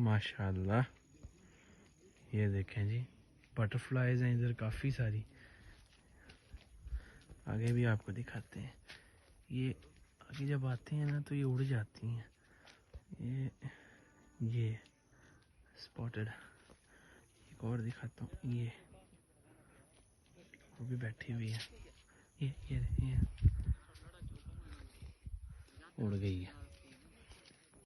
माशाल्लाह। ये देखें जी, बटरफ्लाइज हैं इधर काफ़ी सारी। आगे भी आपको दिखाते हैं। ये आगे जब आते हैं ना तो ये उड़ जाती हैं। ये स्पॉटेड। एक और दिखाता हूँ, ये वो भी बैठी हुई है। ये उड़ गई है।